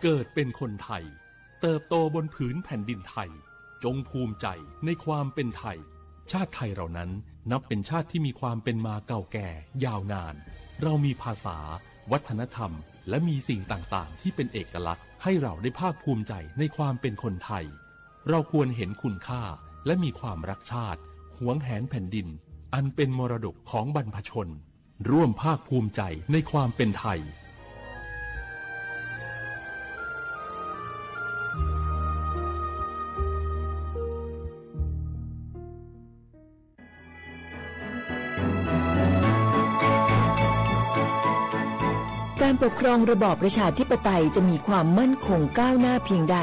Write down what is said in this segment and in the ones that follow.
เกิดเป็นคนไทยเติบโตบนผืนแผ่นดินไทยจงภูมิใจในความเป็นไทยชาติไทยเรานั้นนับเป็นชาติที่มีความเป็นมาเก่าแก่ยาวนานเรามีภาษาวัฒนธรรมและมีสิ่งต่างๆที่เป็นเอกลักษณ์ให้เราได้ภาคภูมิใจในความเป็นคนไทยเราควรเห็นคุณค่าและมีความรักชาติหวงแหนแผ่นดินอันเป็นมรดกของบรรพชนร่วมภาคภูมิใจในความเป็นไทยการปกครองระบอบประชาธิปไตยจะมีความมั่นคงก้าวหน้าเพียงใด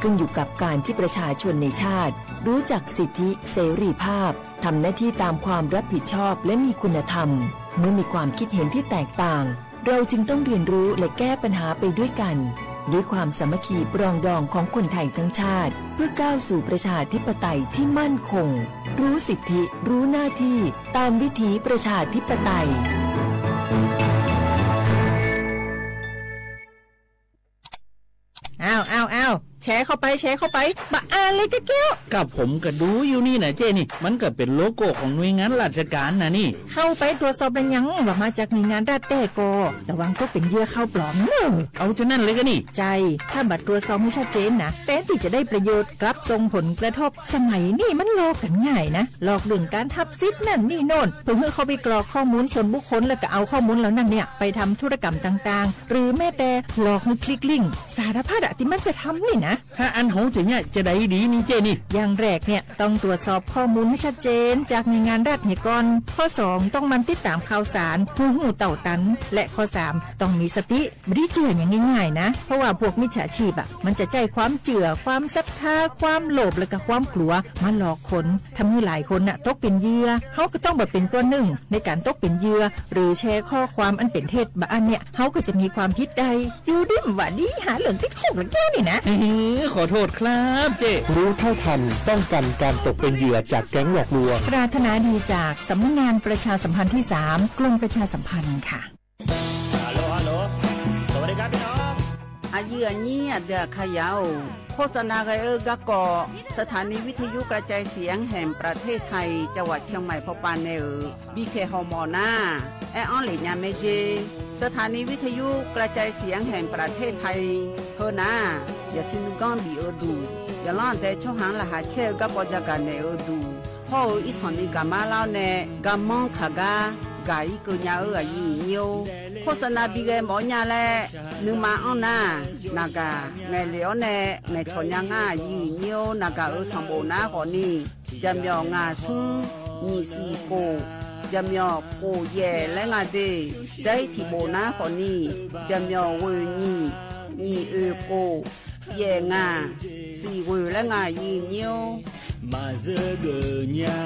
ขึ้นอยู่กับการที่ประชาชนในชาติรู้จักสิทธิเสรีภาพทำหน้าที่ตามความรับผิดชอบและมีคุณธรรมเมื่อมีความคิดเห็นที่แตกต่างเราจึงต้องเรียนรู้และแก้ปัญหาไปด้วยกันด้วยความสามัคคีปรองดองของคนไทยทั้งชาติเพื่อก้าวสู่ประชาธิปไตยที่มั่นคงรู้สิทธิรู้หน้าที่ตามวิถีประชาธิปไตยอ้าวแชร์เข้าไปมาอ่านเลยแก้วกับผมก็ดูอยู่นี่นะเจ้นี่มันก็เป็นโลโก้ของหน่วยงานราชการนะนี่เข้าไปตรวจสอบเป็นยังว่ามาจากหน่วยงานรัฐแต่ก็ระวังก็เป็นเหยื่อเข้าปลอมเนอะเอาฉะนั้นเลยก็นี่ใจถ้าบัตรตรวจสอบไม่ชัดเจนนะแต่ที่จะได้ประโยชน์กลับส่งผลกระทบสมัยนี่มันหลอกกันง่ายนะหลอกเรื่องการทับซิทนั่นนี่โน่นเพื่อเข้าไปกรอกข้อมูลส่วนบุคคลแล้วก็เอาข้อมูลเหล่านั้นเนี่ยไปทำธุรกรรมต่างๆหรือแม้แต่หลอกให้คลิกลิงก์สารพัดที่มันจะทำนี่นะถ้าอันโหจะเนี่ยจะได้ดีนี่เจนี่อย่างแรกเนี่ยต้องตรวจสอบข้อมูลให้ชัดเจนจากหน่วยงานรัฐเนี่ยก่อนข้อ2ต้องมันติดตามข่าวสารหูเต่าตันและข้อ3ต้องมีสติไม่ได้เจืออย่างง่ายๆนะเพราะว่าพวกมิจฉาชีพมันจะใจความเจือความศรัทธาความโลภและก็ความกลัวมาหลอกคนทำให้หลายคนตกเป็นเหยื่อเขาก็ต้องเป็นส่วนหนึ่งในการตกเป็นเหยื่อหรือแชร์ข้อความอันเป็นเท็จอันเนี่ยเขาก็จะมีความผิดใดอยู่ดิมว่าดีหาเหลืองติดคุกแล้วแก้วนี่นะขอโทษครับเจรู้เท่าทันป้องกันการตกเป็นเหยื่อจากแก๊งหลอกลวงปรารถนาดีจากสำนักงานประชาสัมพันธ์ที่3กรมประชาสัมพันธ์ค่ะฮัลโหลสวัสดีครับพี่น้องอายุนี้เดือขยาวโฆษณาไกกะกอสถานีวิทยุกระจายเสียงแห่งประเทศไทยจังหวัดเชียงใหม่พปานเนอบีเคฮอมอนาแอออนหลีญาเมเจสถานีวิทยุกระจายเสียงแห่งประเทศไทยเฮนาอย่าซินก้อนบีดูอย่าล่อนแต่ช่องหางละหาเชกะปอจากกันเนอดูพออีสอนนี่กามาลาวเนกามองขากากายกุญญาอายุเนียวโฆษณาบีเกหมอญาแลนึงมาอ้อนานากาไงเหลียวเนไงชอนยางายีเนียวนากาสัมโบนาขอนี่จำยองาซุงมีสีโกจำยอโปเย่และงาเดใจที่โบนาขอนี่จำยอเวนี่นี่โกเย่งาสีเวและงายีเนียวมาเจอเกญา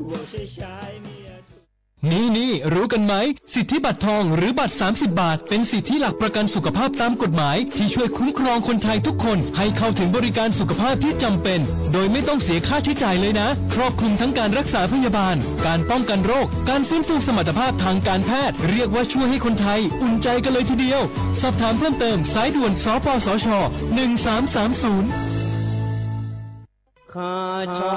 我是ชายนี่รู้กันไหมสิทธิบัตรทองหรือบัตร30 บาทเป็นสิทธิหลักประกันสุขภาพตามกฎหมายที่ช่วยคุ้มครองคนไทยทุกคนให้เข้าถึงบริการสุขภาพที่จำเป็นโดยไม่ต้องเสียค่าใช้จ่ายเลยนะครอบคลุมทั้งการรักษาพยาบาลการป้องกันโรคการฟื้นฟูสมรรถภาพทางการแพทย์เรียกว่าช่วยให้คนไทยอุ่นใจกันเลยทีเดียวสอบถามเพิ่มเติมสายด่วนสปสช1330ขอชอ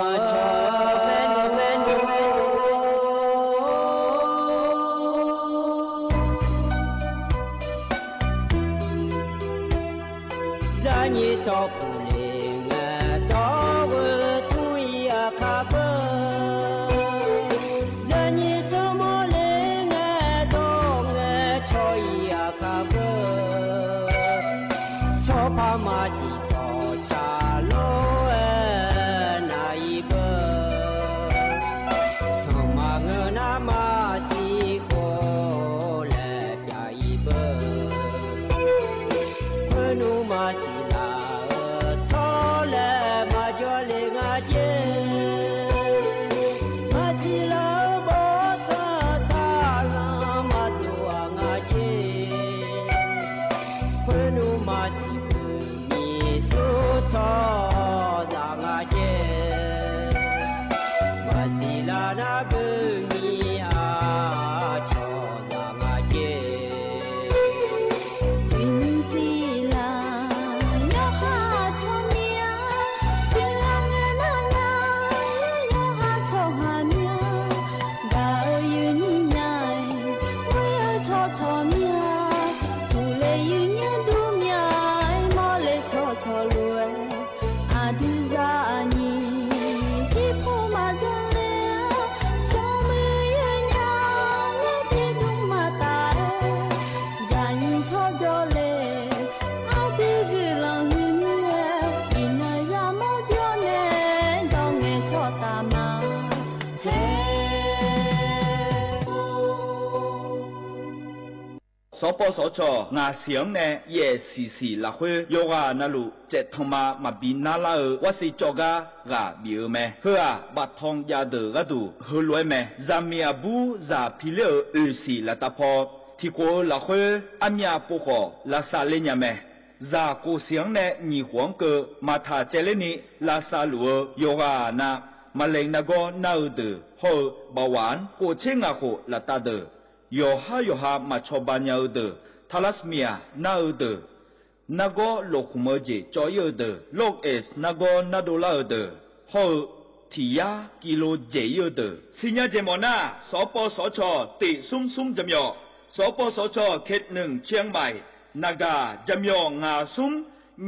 你照顾灵啊，到我土呀卡不，让你怎么灵啊，到我草呀卡不，草怕嘛是早茶路那一个，什么我那嘛是过来呀一个，我努嘛是。สปสชงาเสียงเนเยสีละเฮโยกานาลุเจทมาบินนาลาวสิจกากาบิเอเมเฮอบัดทองยาเดกดูเฮลวยเมซามีอาบูซาพิเลอสีละตาพอที่โกละเฮอามีอาปุโคละซาเลญเมซาโกเสียงเนนีหวงเกมาทาเจเลนีลาซาลัวโยกานามาเลงนาโกนาเดเฮบาวานโกเชงาโคละตาเดโยฮามาชอบานยาเดทาลัสเมียนาเดนาโกโลคุมเจจอยเดโลกเอสนาโกนาโดลาเดโฮที่ยากิโลเจยเดสิญญาเจมอนาสปสชติซุ่มจำยอสปสชเขตหนึ่งเชียงใหม่นากาจำยองาซุ่ม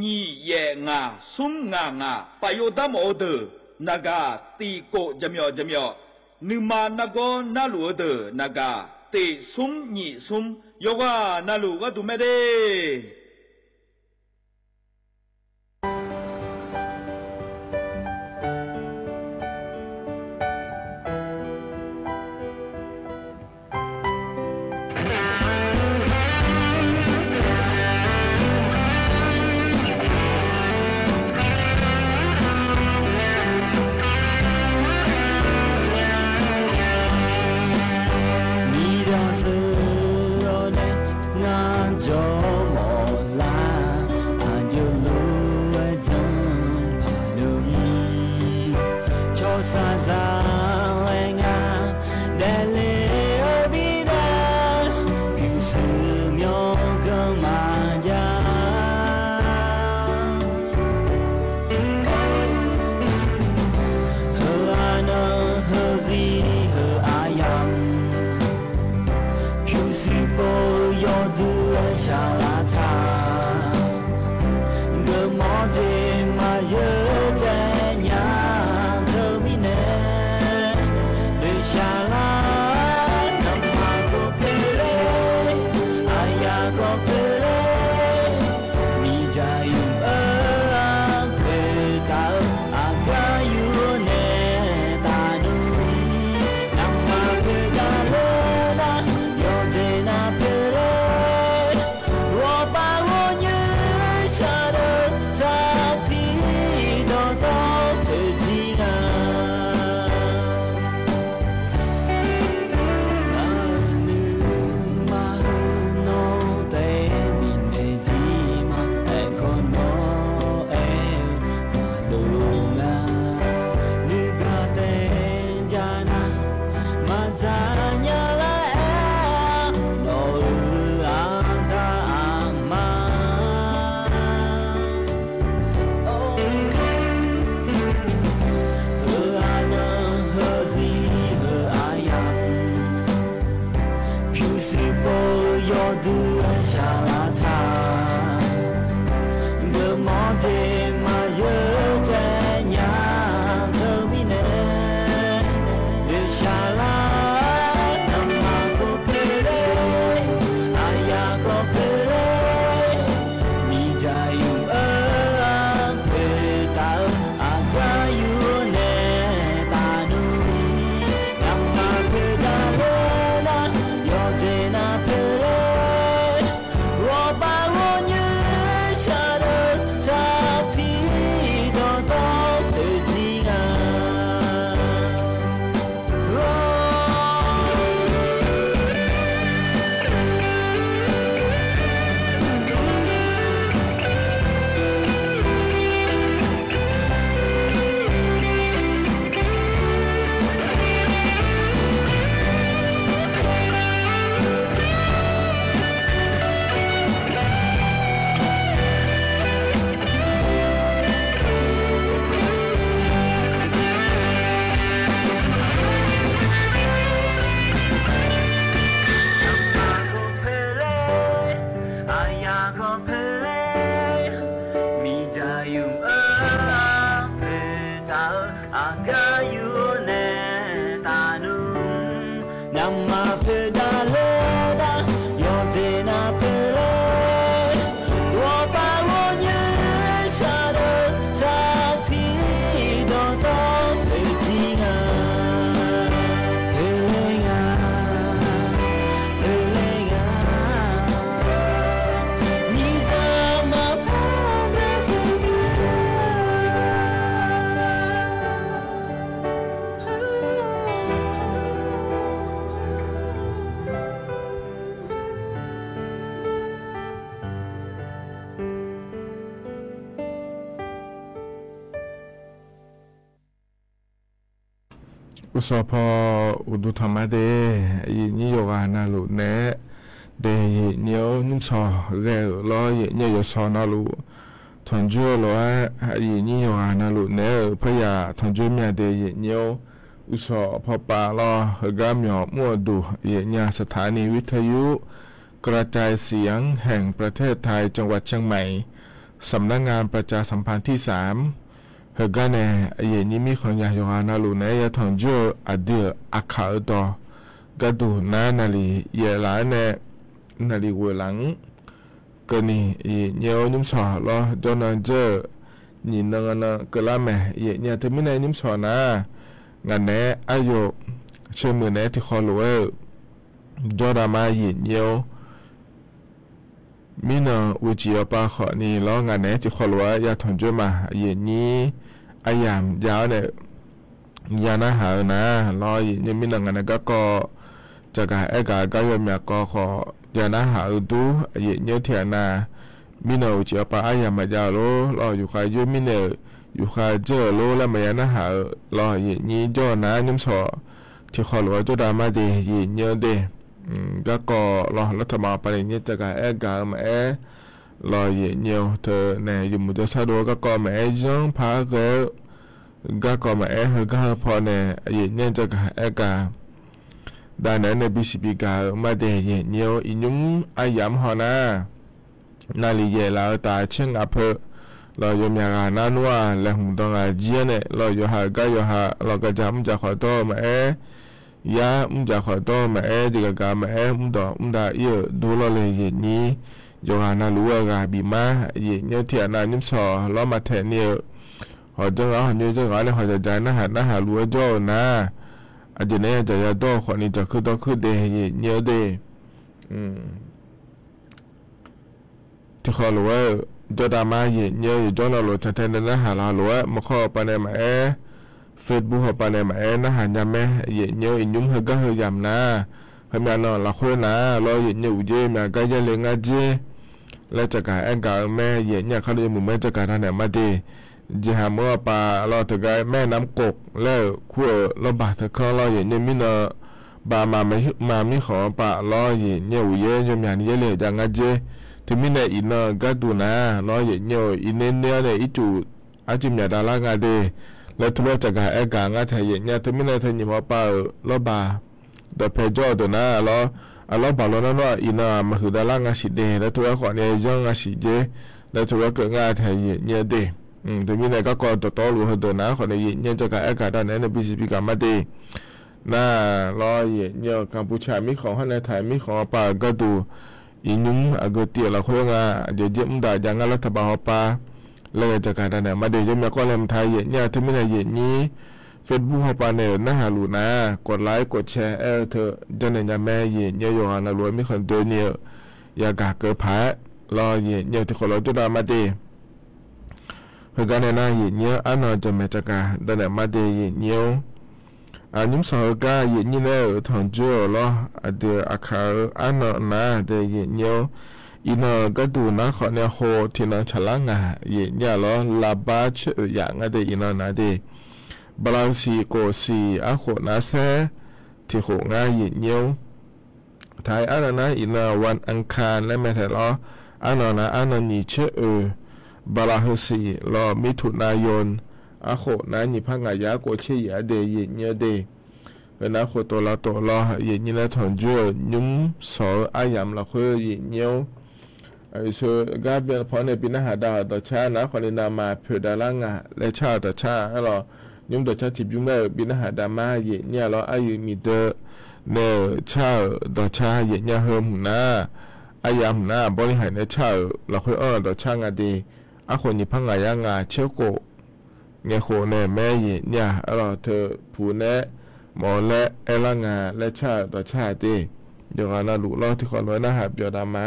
นี่เยงาซุ่มงาปายดามอเดนากาตีโกจำยอนึมานาโกนาลูเดนากาติซุ่มนี่ซุ่มโยกานาลูก็ดูไม่ได้ อุสพออุดุธรรมะเดยนิโยกานาลุเนเดยเนียวนิมชอเรลอยเนียยสอนาลุทนจูลอยนิโยกานาลุเนพยาทนจูเมียเดยเนียวอุสพอปาลอเฮกามยอมัวดูเยญาสถานีวิทยุกระจายเสียงแห่งประเทศไทยจังหวัดเชียงใหม่สำนักงานประชาสัมพันธ์ที่3เฮกาเนเยนิมิของยาโยกานาลุเนยทนจูอดีอาคาดอกระดูนาลีเยลาเนนาลีเวลังกนี่เนียวนิมสอลอจอนเจอนี่นงนะกลาแมเยเนี่ยทมินนิมสอนะงานเนอายุเชื่อมือเนที่คอลเวจอดามาเนียวมินาวิจิยปาขอนี่ล้องานเนที่คอลเวยาทนจูมาเยนี้อายามยาวเนี่ยยานะหานะล้อเนี่ยมินางานก็จากการก็ยอมอยากก็ขอยานะหาดูเยเนี่ยเทียนามินาวิจิยปาอายามมาจาโลล้ออยู่ใครยูมิเนอยู่ค่ะเจอโลแล้วมายันหารออย่างนี้จ่อนะนิมสอที่ขอหลวงจุดามาดีอย่างเยอะดีก็รอรัฐบาลไปเนี่ยจะการกาแม่รออย่างเดียวเธอเนี่ยอยู่มุดสะดวกก็แม่ยังพาก็แม่ก็พอเนี่ยอย่างเนี้ยจะการกาด้านนั้นในบีซีพีกามาดีอย่างเดียวอีนุ่มอายามหอนะนาลีเยลาวตาเชิงอเพเราโยมยานานัวและหุ่นตองอาเจียเนี่ยเราโยหาก็โยหาเราก็จะมุ่งจะขอโตมายามุ่งจะขอโตมาดีกามามุ่งต่อมุ่งได้เยอะดูเราเลยอย่างนี้โยหานาลัวกาบีมาอย่างเนี้ยที่นานิมสอเรามาแทนเนี่ยหอจังเราหอเนี่ยจังเราเนี่ยหอจะใจน่าหาลัวโจนะอาจจะเนี่ยจะยาโตคนนี้จะคือต้องคือเดย์เยอะเดย์ที่ขอลัวจอดามาเยอะอยู่จอเราหลุดจากแทนนะหาเราหลุดมาข้อปานในมาเฟซบุ๊กปานในมานะหายามแม่เยอะอินยุ่งเฮก็เฮยามนะเฮมีนอนละคุยนะเราเยอะอยู่เยอะมาก็ยังเลี้ยงอาเจและจากการกาแม่เยอะเขาเลยมุ่งแม่จากการทำเนี่ยมาดีจะหาเมื่อปาเราถึงการแม่น้ำกกแล้วขั้วเราบาดถึงเขาเราเยอะมินาบามาไม่ขอปาเราเยอะอยู่เยอะอย่างนี้เลยจังอาเจที่มีในอินก็ดูนะล้อเยอะอินเนี่ยในอีจูอาจิมยาดาลางาเดและทุกจากการกางาไทยเนี่ยที่มีในไทยนี่ว่าป่าล้อบาเดเพจอดูนะล้อบาล้อนั่นว่าอินมาคือดาลางาสิเดและทุกคนเนี่ยยังงาสิเจและทุกเกิดงาไทยเนี่ยเดที่มีในก็กอดต่อรู้ดูนะคนเนี่ยจากการด้านนั้นในบีซีพีกามาเดน่าล้อเนี่ยกัมพูชามีของในไทยมีของป่าก็ดูอินุมอากติละคุยงาเดี๋ยวมุ่งได้ยังรัฐบาลปาเลยจากการนั้นมาเดี๋ยวมีก็เริ่มไทยเนี่ยที่ไม่ได้เย็นนี้เฟซบุ๊กปาเนี่ยน่าหาลูนะกดไลค์กดแชร์เธอจะเนี่ยแม่เย็นเนี่ยอยู่อันละรวยมีคนตัวเนี่ยอยากเกิดผารอเย็นเนี่ยที่คนเราจุดมาดีเพื่อการเนี่ยเย็นเนี่ยอันนั้นจะมาจากการแต่เนี่ยมาดีเย็นเนี่ยนิมสาวกาเย็นนี่เลยทางจู่ล้อเดี๋ยวอาคาอันนั้นนะเดี๋ยวเย็นเนี่ยอินก็ดูนะขอเนี่ยโหที่นั่งฉลางเย็นเนี่ยล้อลาบาชอย่างเดี๋ยวอินนะเดี๋ยวบาลานซีโกซีอาโคนาเซที่โหงาเย็นเนี่ยท้ายอันนั้นนะอินวันอังคารและแม่แต่ล้ออันนั้นนะอันนั้นนี่เชื่อบาลาฮซีล้อมิถุนายนอาโคนะนี่พังงายาโกเชียเดยเนี่ยเดเป็นอาโคตัวละตัวละเย็นนี่ละถอนจู่ยุ่มสออายามละคุยเย็นเนี่ยไอ้ส่วนการเปลี่ยนพอในปีหน้าหาดาวต่อชานะคนในนามาเพื่อดาล่างและชาต่อชาให้เรายุ่มต่อชาทิบยุ่มได้ปีหน้าหาดามาเย็นเนี่ยเราอายุมีเดเนชาต่อชาเย็นเนี่ยเฮิมหุ่นนะอายามหุ่นนะบริหารในชาเราคุยต่อชางาดีอาคนนี่พังงายางเชี่ยวโกเงี้ยโคเน่แม่เย็นเนี่ยเราเธอผู้เน่หมอและเอลังและชาต่อชาดีเดี๋ยวเราดูเราที่คนไว้นะหาเปียวดามา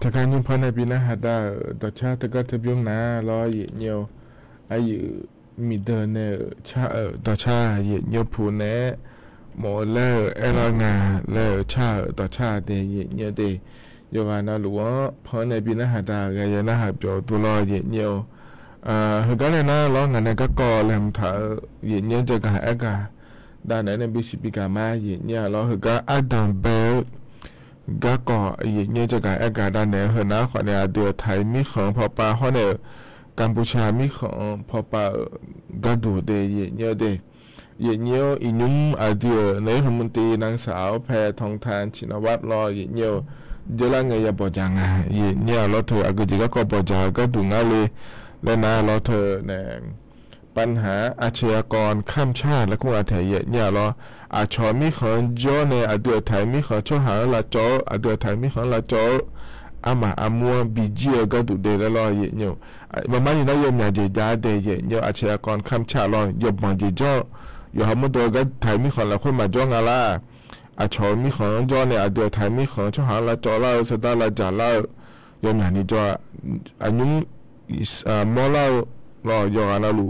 ถ้าการยุ่งพอในปีนะฮะได้ต่อชาติก็จะยุ่งนะรอเยเนียวอายุมีเดินเนี่ยชาต่อชาเยเนียวผู้เน่หมอเล่เอลงาเล่ชาต่อชาเดเยเนียวเดโยกานาหลวงพอในปีนะฮะได้ก็ยังนะฮะเปียวตัวรอเยเนียวเหตุการณ์นั้นร้องงานก็ก่อแหลมถาเย็นเย็นจะกันเอกาด้านไหนในบิสิปิกามาเย็นเย็นร้องเหตุการณ์อัดดัมเบลก็ก่อเย็นเย็นจะกันเอกาด้านไหนเหตุนั้นขวัญเนี่ยเดือดไทยมีของพอปาเขาเนี่ยกัมพูชามีของพอปาก็ดูเดเย็นเย็นเดเย็นเย็นอินุมอาเดียในรัฐมนตรีนางสาวแพทองทานชินวัตรรอเย็นเย็นเจริญเงียบปอจังเย็นเย็นรถเธออากุจิก็ปอจังก็ดูง่ายเลยและนะเราเธอเนี่ยปัญหาอาชญากรข้ามชาติและคู่อาเทยเนี่ยเราอาชอมีของจ่อในอดีตไทยมีของช่อหาละจ่ออดีตไทยมีของละจ่ออามาอามัวบีจีก็ดูเดลลอยเนี่ยมันไม่ได้ยังมีเดียจ้าเดียเนี่ยอาชญากรข้ามชาติเราหยบบังเดียจ่ออยู่ห้ามตัวก็ไทยมีของละคนมาจ่องาละอาชอมีของจ่อในอดีตไทยมีของช่อหาละจ่อเราสุดท้ายละจ่าเรายังมีนี่จ่ออันนี้มอลารอยอนาลู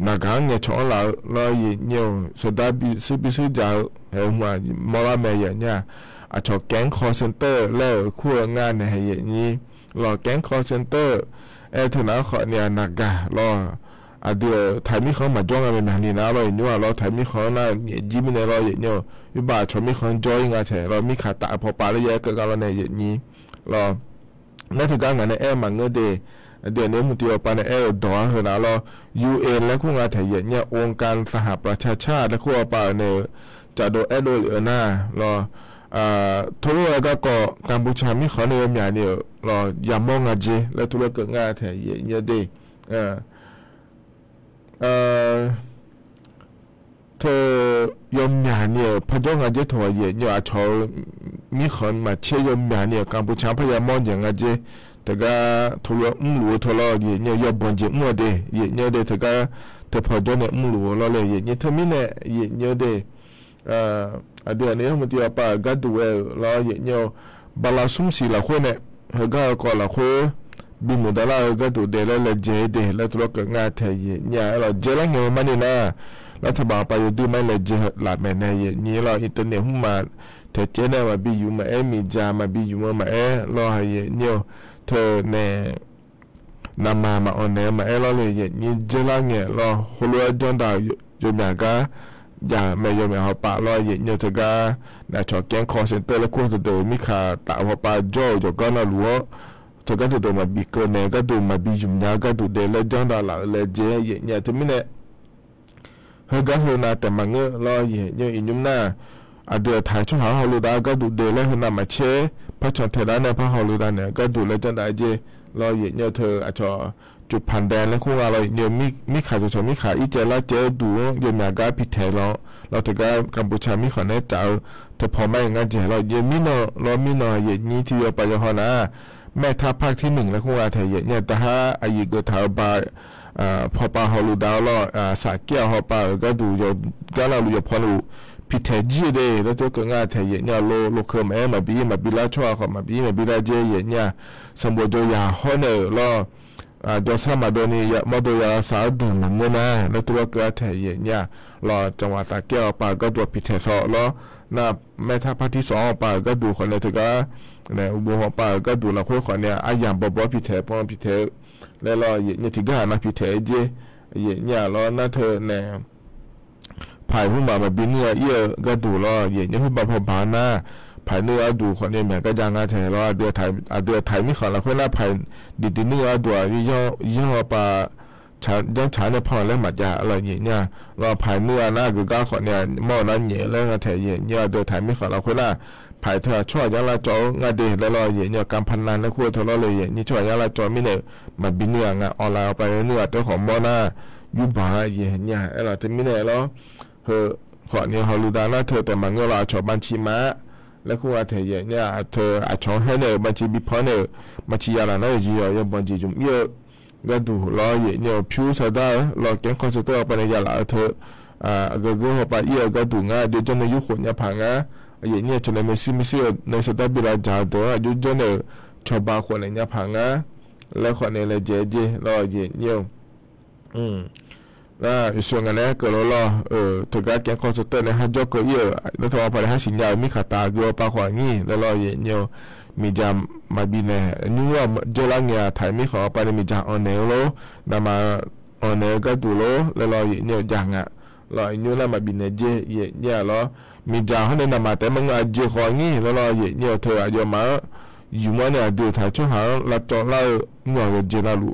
นักงานชอลารอยีเนียวสุดาบิสุจาวเฮหัวมอลาเมียเนี่ยอาชอแก๊งคอเซ็นเตอร์แล้วคู่งานในเฮนี้รอแก๊งคอเซ็นเตอร์เท่านั้นขอเนี่ยนักกะรอเดี๋ยวไทยมีเขามาจ้องกันเป็นแบบนี้นะเราอย่างนี้ว่าเราไทยมีเขาน่ายิ้มในเราอย่างนี้ยุบาชมีเขาจอยงานเถอะเรามีขาตาพอปลาแล้วแยกกันเราในอย่างนี้เรานั่นถือการงานในมังเงเดเดี๋ยวนี้มุติโอปาในดอเหรอเรา UN และคู่งานไทยเนี่ยองค์การสหประชาชาติและคู่ปาในจะโดเหลือหน้าเราทุกอย่างก็กัมพูชามีขอในอย่างนี้เราอย่ามองอาเจและทุกเรื่องงานไทยเนี่ยเดเธอยมหยาเนี่ยพระเจ้าอาเจถอยเนี่ยอาชอมีคนมาเชื่อยมหยาเนี่ยกัมพูชาพยายามมองอย่างอาเจแต่ก็ทุกรู้ทุกเนี่ยยบบนเจมัวเดเนี่ยเดแต่ก็แต่พอเจ้าเนี่ยรู้เราเลยเนี่ยเธอมีเนี่ยเดเดี๋ยวนี้มันจะไปกัดดูเราเนี่ยบาลาซุ่มสีละคนเนี่ยเขาก็ละคนบิมุดาลากัดดูเดแล้วเจเดแล้วตัวก็งาเทียเนี่ยเราเจริญเงินมันนี่นะรัฐบาลไปดูไม่เลยเจหลับแม่เนี่ยนี่เราอินเทอร์เน็ตหุ่มมาเธอเจเนี่ยมาบิยูมามีจามาบิยูมาเราให้เนี่ยเธอเนี่ยนำมาออนเนี่ยมาเราเลยนี่เจริญเงินเราหัวจนได้ยมอย่างก็อย่าไม่ยอมเอาปะเราเนี่ยเธอก็น่าชอบแกงคอเซ็นเตอร์แล้วควรจะดูมิขาตาหัวปะจ่อยก็น่ารู้เธอก็จะดูมาบิเกอร์เนี่ยก็ดูมาบิยุมเนี่ยก็ดูเดลจนได้หลังเลยเจเนี่ยเธอไม่เนี่ยเฮก็เฮน่าแต่มังเงเราเนี่ยอินุมน่าเดี๋ยวถ่ายช่วงหาฮอลลูดาก็ดูเดลเฮน่ามาเชพระชนเทระเนี่ยพระฮอลลูดาเนี่ยก็ดูเลยจนได้เจเราเนี่ยเธออาจจะจุดผ่านแดนแล้วคู่เราเนี่ยมีขาจะมีขาอีเจล่าเจดูยมยากาพิเทเราถึงกับกัมพูชามีขอเนี่ยจะเธอพอไม่งั้นเจเราเนี่ยมีเรามีอย่างนี้ที่เราไปยังฮอนะแม่ทัพภาคที่1แล้วคู่เราไทยเนี่ยแต่ถ้าอายุเกิดถาวบาพอปาฮอลลูดาเราสาเกียฮอปาก็ดูก็เราอยู่พอรู้พิเทจีเดแล้วตัวก็งาไทยเนี่ยโลเคมมาบีลาชัวเขามาบีลาเจเนี่ยสมบูรณ์ยาฮอเนอร์เราดอสามาโดนียมาโดยาสาดูหนังนะแล้วตัวก็ไทยเนี่ยเราจังหวัดตะเกียบปาก็ตัวพิเทสอแล้วน่ะแม่ทัพภาคที่2ปาก็ดูคนเลยถึงก็เนี่ยอุโบหปาก็ดูละคนเนี่ยอาอย่างบ่พิเทปอนพิเทแล้วเราเนี่ยถึงก็นะพิเทเจเนี่ยเราน่าเธอเนี่ยภายหุ่นมาบินเนี่ยก็ดูเราเนี่ยหุ่นมาพบานะภายเนื้อดูคนเนี่ยเหมือนก็ยังงาแถเราเดือดไทยมีของเราคนละภายดินเนื้อดูยี่ห้อปลายังใช้ในพอแล้วมาจากอะไรเนี่ยเราภายเนื้อนะคือก้าวคนเนี่ยหม้อนั้นเนี่ยแล้วงาแถเนี่ยเดือดไทยมีของเราคนละภายเธอช่วยยังละจ่องาเดแล้วเราเนี่ยการพนันแล้วคู่เธอเราเลยนี่ช่วยยังละจ่อไม่เนี่ยมาบินเนื้องาออนไลน์ไปเนื้อตัวของหม้อนะยุบหาเนี่ยเราจะไม่เนี่ยแล้วขอเนี่ยฮอลลูดานะเธอแต่มันก็เราชอบบัญชีม้าแล้วคู่อาเธอเนี่ยเธออาชอบให้เนี่ยบัญชีบิพอเนี่ยบัญชีอะไรนะอยู่ยังบัญชีจุ่มเยอะก็ดูเราเนี่ยผิวสะได้เราแกงคอนเสิร์ตไปในยาละเธอก็หัวไปก็ดูง่ายเดี๋ยวจนในยุคคนเนี่ยพังอ่ะ ye nye chone mesi ne sota bila jado ju jone choba ko le nya phanga le ko ne le je lo ye nye na iso ngane ko lo to ga ke ko so te ne ha jo ko ye no to pa ha sinya mi khata go pa ko ni le lo ye nye mi jam mabine nu wa jola nya thai mi kho pa mi ja on ne lo na ma on ne ga du lo le lo ye nye janga lo nyu la mabine je ye nya lo mi ja ho ne na ma te ma nga je kho ni lo lo ye nye to a yo ma yu ma ne du tha cho ha la to la ngo je la lu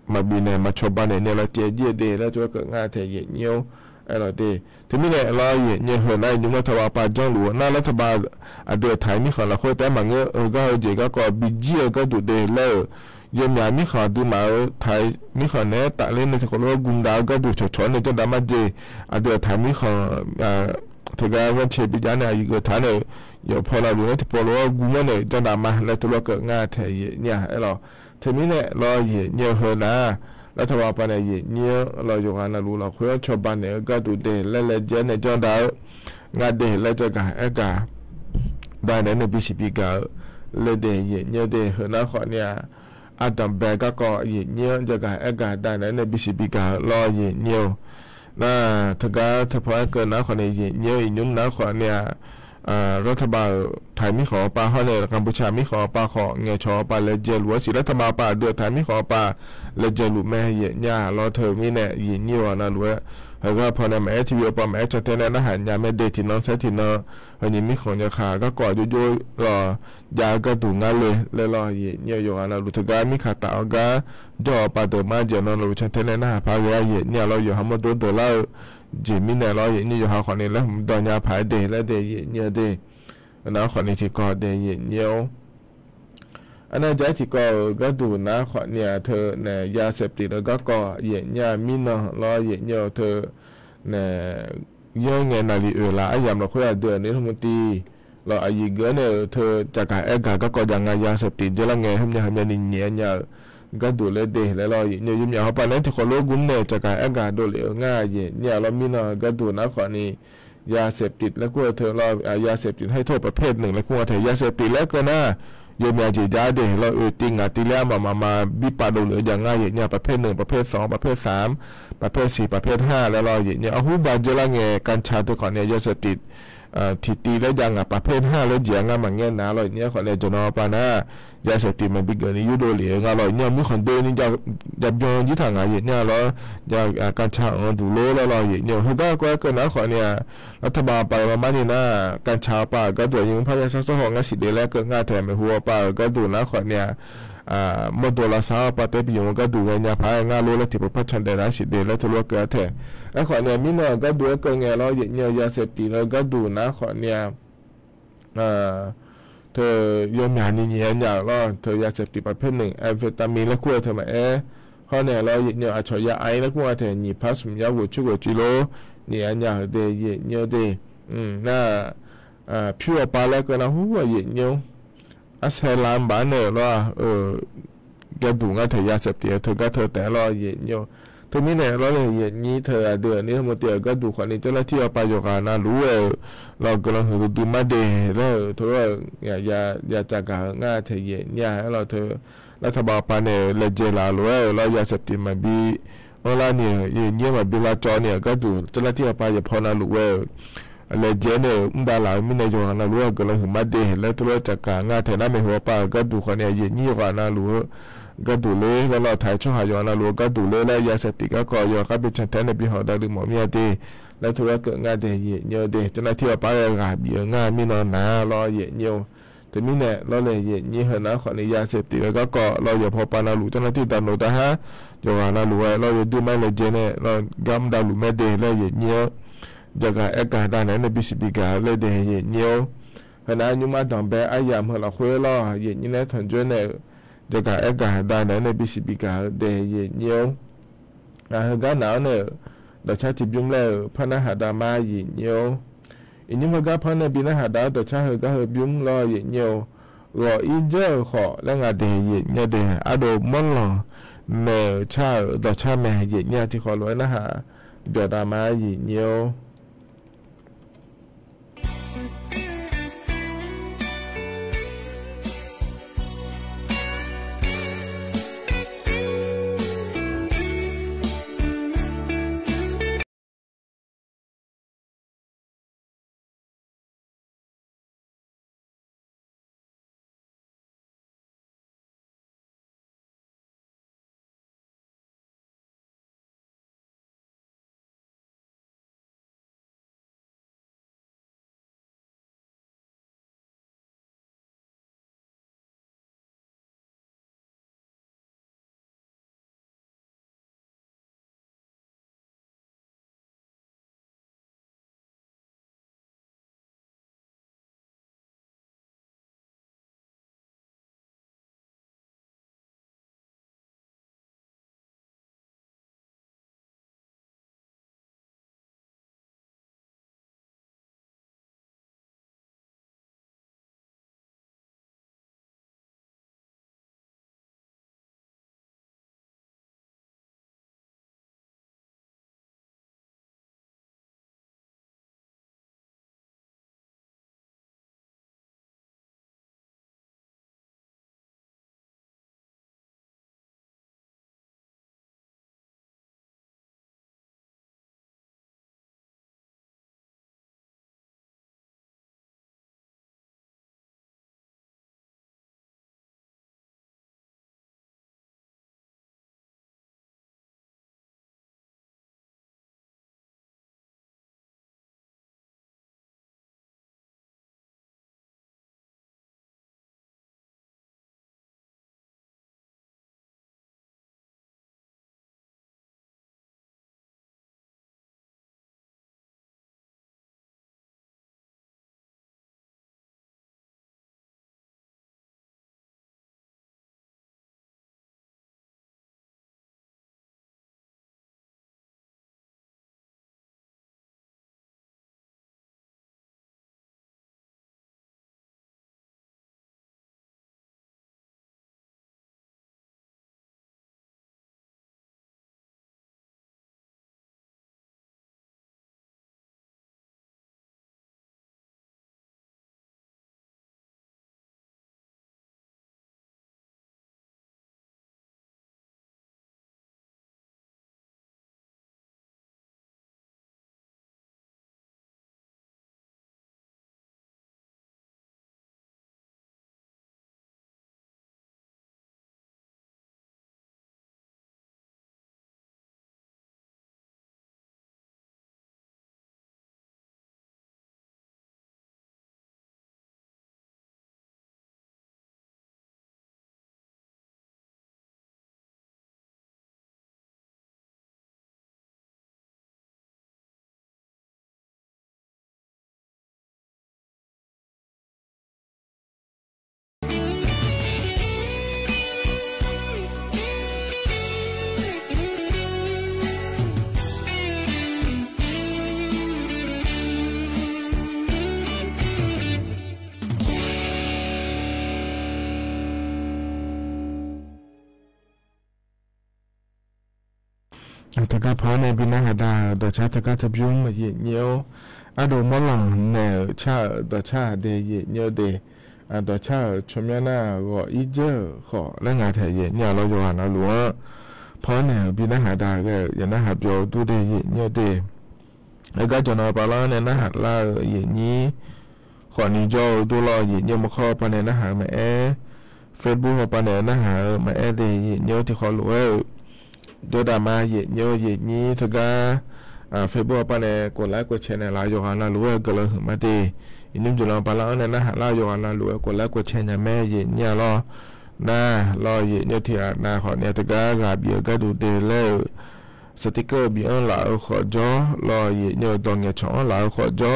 mabine ma choba ne ne la tie je de la cho ka nga the ye nye lo de te mi ne lo ye nye ho na nyu ma to wa pa jong lu na la ta ba a de thai mi kho la kho te ma nge ga je ga ko bi ji ga du de le ye nya mi kha du ma thai mi kha ne ta le ne ko lo gun da ga du cho ne to da ma je a de thai mi kha to ga wa che bi ja ne yu ga ta ne yo pho la lu ne to pho lo gu mo ne ja da ma le to lo ka nga the ye nya lo te mi ne lo ye nye ho na la ta wa pa ne ye nye lo yo ga na lu lo khwe cho ba ne ga du de le je ne ja da nga de le ja ga e ga da ne bi si bi ga le de ye nye de ho na kho ne Adam Bega ko ye nye jaga ega da ne bisi biga lo ye nye na taga thapa ko na kho ne ye nye nyum na kho neรัฐบาลไทยมิขอปาเฮาเนี่ยกัมพูชามิขอปาขอเงชอปาเลเจลัวสิรัฐบาลปาเดือไทยมิขอปาเลเจลุแม่เยญ่ารอเธอมีเนี่ยยินยวนะลัวเฮาก็พอในแม่ทีวีปอแม่จะเตนนะหันยาแม่เดที่น้องเซที่เนาะเฮานี่มิของยาขาก็กอดอยู่ๆรอยาก็ดูงานเลยรอเยญ่อยู่นะลุทกามิขาตาก็จ่อปาเดมาเจนอนลุจะเตนนะพาเวเยญ่เราอยู่หมดโดลาจีมิเนี่ยเราอย่างนี้อยู่หาคนนี้แล้วดอนยาผายเดแล้วเดยเนี่ยเดนะคนนี้ที่ก็เดยเนี่ยอันนั้นใจที่ก็ดูนะคนเนี่ยเธอเนี่ยยาเสพติดแล้วก็เนี่ยมิเนาะเราเนี่ยเธอเนี่ยยังไงนาลีละไอ้ยามเราคุยเดือนนี้ทั้งหมดตีเราอายุเกินเนี่ยเธอจากการเอกก็ยังไงยาเสพติดจะละไงทำยังนี่เนี่ยก็ดูเลยเดแล้วเราเนี่ยยุ่งยากไปนั้นที่คนโลกุนเนี่ยจากการอากาศดูเลยง่ายเนี่ยเรามีนะก็ดูนะคนนี้ยาเสพติดแล้วก็เธอเรายาเสพติดให้โทษประเภทหนึ่งแล้วก็เธอยาเสพติดแล้วก็นะยุ่งยากจีจ้าเดเราติงติเลี้ยมาบิปาดูเลยอย่างง่ายเนี่ยประเภทหนึ่งประเภทสองประเภทสามประเภทสี่ประเภทห้าแล้วเราเนี่ยเอาหูบาดเจละไงการชาตัวคนเนี่ยยาเสพติดที่ตีแล้วยังประเภท5แล้วเจียงมันเงี้ยนะเราเนี่ยคนเลยจนเอาปานะยาเสพติดมันบิเกินนี่ยุโดเหลียงเราเนี่ยมีคนเดินนี่จะยอมยึดทางอะไรเนี่ยเราจะการชาดูโลแล้วเราเนี่ยเขาก็เกินนะคนเนี่ยรัฐบาลไปประมาณนี้นะการชาป่าก็ตัวยังพยายามสร้างของงานสิเดแล้วเกิดงานแถมไปหัวป่าก็ดูนะคนเนี่ยมดตัวละสาวปาเตปิยงก็ดูเงี้ยพายงานรู้แล้วที่ประชันได้นะสิเดแล้วทะเลาะเกิดแท้แล้วคนเนี่ยมินก็ดูก็เงี้ยเราเนี่ยยาเสพติดแล้วก็ดูนะคนเนี่ยเธอยมยานี่เนี่ยอย่างเราเธอยาเสพติดประเภทหนึ่งแอมเฟตามีนแล้วคั่วเธอมาเพราะเนี่ยเราเนี่ยอาชยาไอแล้วคั่วเธอหนีพัสมยาหัวชุกหัวจิโร่เนี่ยอย่างเดยเนี่ยเดน่าผิวปลาแล้วก็นะหัวเนี่ยอาศัยลามบ้านเนี่ยว่าแกดูงานเธอยาเสพติดเธอก็เธอแต่เราเนี่ยเธอไม่เนี่ยเราเลยนี้เธอเดือนนี้ทั้งหมดเธอก็ดูคนนี้เจ้าหน้าที่เอาไปอยู่กันนะรู้เรากำลังดูมาเดแล้วเธออย่าจากการงานเธอเนี่ยเราเธอรัฐบาลปานเนี่ยเลเจลารู้เรายาเสพติดมาบีเอาละเนี่ยเนี่ยมาบีลาจอเนี่ยก็ดูเจ้าหน้าที่เอาไปอย่าพอนะรู้เลเจเนี่ยดาราไม่ในจังหวัดนั้นรู้ก็เลยถึงมาเดแล้วตัวจากการงานเธอหน้าไม่หัวป่าก็ดูคนเนี่ยยี่กว่านะรู้ก็ดูเลยแล้วเราถ่ายช่องหายนะรู้ก็ดูเลยแล้วยาเสพติดก็ก่อยก็เป็นชั้นแท้ในปีหอดาหรือหมอเมียเดแล้วตัวเกิดงานเดเนี่ยเดเจ้าหน้าที่เอาไปกาบเยอะงานไม่นอนนะรอเนี่ยแต่ไม่เนี่ยเราเลยเนี่ยเหรอนะขอในยาเสพติดแล้วก็เราอย่าพอปานารู้เจ้าหน้าที่ดันโนตาฮะอย่างนั้นรู้เราอย่าดูไม่เลยเจเนี่ยเรากำดารู้ไม่เดแล้วเนี่ยจากการเอกาด้านนั้นในบิสบิกาเลยเดเนี่ยขณะยุมาดอมเบอายามเราคุยล่อเนี่ยนะทันจวนเนี่ยจากการเอกาด้านนั้นในบิสบิกาเดเนี่ยก็หนาวเนี่ยเราใช้จิบยุ่งแล้วพนักหาดามาเนี่ยอันนี้มันก็พนักบินหาดาแต่ใช้ก็ยุ่งล่อเนี่ยรออีเจ้าขอแล้วงานเดเนี่ยเดอโดมันล่อเมื่อใช้เราใช้แม่เนี่ยที่ขอร้อยนะฮะเบียดามาเนี่ย ตะกะพอในบินาหาดาดอชาตะกะทะยุงมาเยเนียวอะโดมอลังแนชาดอชาเดเยเนียวเดอะดอชาชมยานาก็อีเจอขอและงาแทเยเนียวเราอยู่หานะหลวงพอแนบินาหาดาก็ยานะหาเปียวดูเดเยเนียวเดแล้วก็จนปาลาเนี่ยนะหาลาเยนี้ขอนี้โจดูรอเยเนียวมาขอปานเนี่ยนะหาแม่Facebook ปานเนี่ยนะหาแม่เดเยเนียวที่ขอหลวงโดดามาเยเนียวเยนี้ทกาFacebook ปานเนี่ยกดไลค์กดแชร์เนี่ยลาอยู่หานะหลวงก็เลยหึมาเดอินุ่มจุลปาลาเนี่ยนะหาลาอยู่หานะหลวงกดไลค์กดแชร์เนี่ยแม่เยเนี่ยรอนะรอเยเนี่ยที่นะขอเนี่ยทกากาเบียก็ดูเดเลสติกเกอร์เบียหลาขอจอรอเยเนี่ยตองเงช่องหลาขอจอ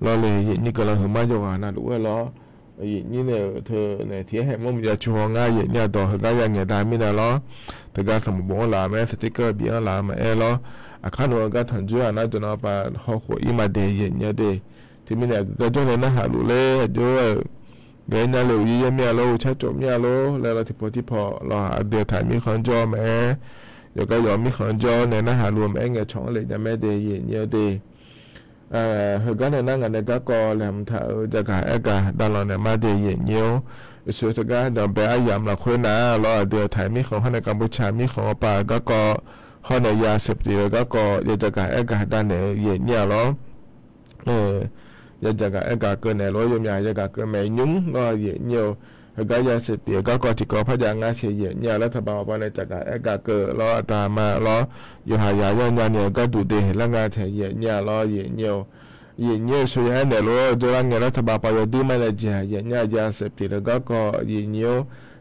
รอเลยเยนี่ก็เลยหึมาอยู่หานะหลวงรอนี่เนี่ยเธอเนี่ยที่ให้มันจะชัวร์ง่ายเนี่ยต่อก็ยังเงี้ยได้ไม่ได้หรอแต่การสมบูรณ์หลาแม่สติ๊กเกอร์เบียหลาแม่หรออาคารว่าก็ทันจุนะจนเอาไปหอกหัวอีมาเดียเนี่ยเดที่มีเนี่ยก็จนเนี่ยนะหาลุเล่ด้วยเงี้ยเนี่ยเรายี่เมียเราชัดจบเมียเราแล้วเราที่พอเราหาเดียวถ่ายมีคนจอแม่เดี๋ยวก็ยอมมีคนจอเนี่ยนะหารวมเองเงี้ยช่องเลยจะแม่เดียเนี่ยเดเฮก็เนี่ยนั่งกันเนี่ยก็ก่อแหลมถ่ายจะกะกะตลอดเนี่ยมาเดียเงี้ยวสุดท้ายเดี๋ยวไปอายามละคนนะรอเดี๋ยวถ่ายมีของในกัมพูชามีของป่าก็ก่อข้อในยาเสพติดก็ก่ออยากจะกะกะด้านเนี่ยเงี้ยหรออยากจะกะกะเกินเนี่ยร้อยยมยาอยากกะเกินแม่ยุ่งก็เงี้ยวเฮก็ยาเสพติดก็ก่อที่ก่อพยางาเสียเงี้ยแล้วถ้าบอกว่าในจะกะกะเกิดรอตามมาล้ออยู่หายาย่านเนี่ยก็ดูดีแล้วงานแถเงี้ยล้อเงี้ยวเยี่ยเนี่ยส่วนเนี่ยรู้จะว่าเงี้ยรัฐบาลไปดูมาเลยจ้ะเยี่ยเนี่ยยาเสพติดก็เยี่ยเนี่ย